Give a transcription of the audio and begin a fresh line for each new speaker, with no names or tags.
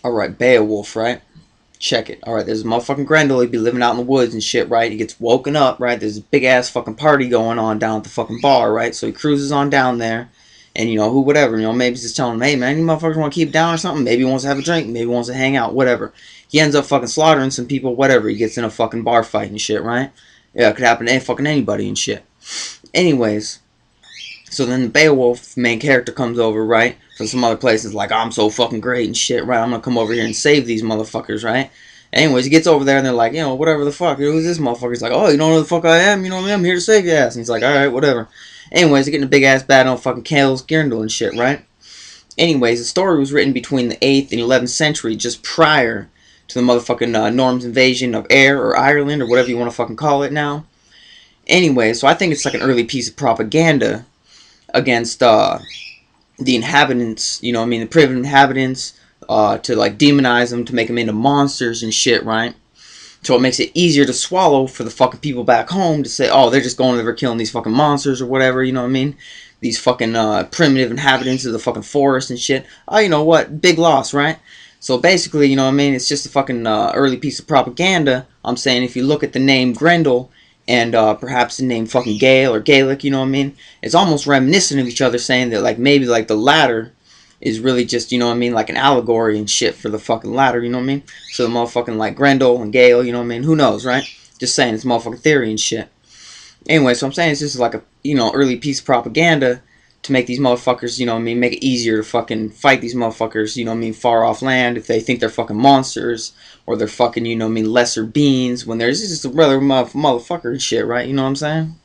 Alright, Beowulf, right? Check it. Alright, there's a motherfucking Grendel. He be living out in the woods and shit, right? He gets woken up, right? There's a big ass fucking party going on down at the fucking bar, right? So he cruises on down there. And, who, whatever, maybe he's just telling him, hey, man, you motherfuckers want to keep down or something? Maybe he wants to have a drink. Maybe he wants to hang out, whatever. He ends up fucking slaughtering some people, whatever. He gets in a fucking bar fight and shit, right? Yeah, it could happen to fucking anybody and shit. Anyways, so then the Beowulf main character comes over, right? From some other places, like, oh, I'm so fucking great and shit, right? I'm gonna come over here and save these motherfuckers, right? Anyways, he gets over there and they're like, whatever the fuck, who's this motherfucker? He's like, oh, you don't know who the fuck I am? You know what I mean? I'm here to save your ass. And he's like, alright, whatever. Anyways, they're getting a big ass battle on fucking kills Grendel and shit, right? Anyways, the story was written between the 8th and 11th century, just prior to the motherfucking Norm's invasion of Ayr or Ireland or whatever you want to fucking call it now. Anyway, so I think it's like an early piece of propaganda against the inhabitants, the primitive inhabitants, to like demonize them, to make them into monsters and shit, right? So it makes it easier to swallow for the fucking people back home to say, oh, they're just going over killing these fucking monsters or whatever, you know what I mean? These fucking primitive inhabitants of the fucking forest and shit. Oh, you know what? Big loss, right? So basically, you know what I mean? It's just a fucking early piece of propaganda. I'm saying if you look at the name Grendel and perhaps the name fucking Gael or Gaelic, you know what I mean? It's almost reminiscent of each other, saying that like maybe like the latter is really just, you know what I mean, like an allegory and shit for the fucking latter, you know what I mean? So the motherfucking like Grendel and Gael, you know what I mean? Who knows, right? Just saying, it's motherfucking theory and shit. Anyway, so I'm saying it's just like a, early piece of propaganda to make these motherfuckers, you know what I mean, make it easier to fucking fight these motherfuckers, you know what I mean, far off land if they think they're fucking monsters or they're fucking, you know what I mean, lesser beings when there's just a regular motherfucker and shit, right? You know what I'm saying?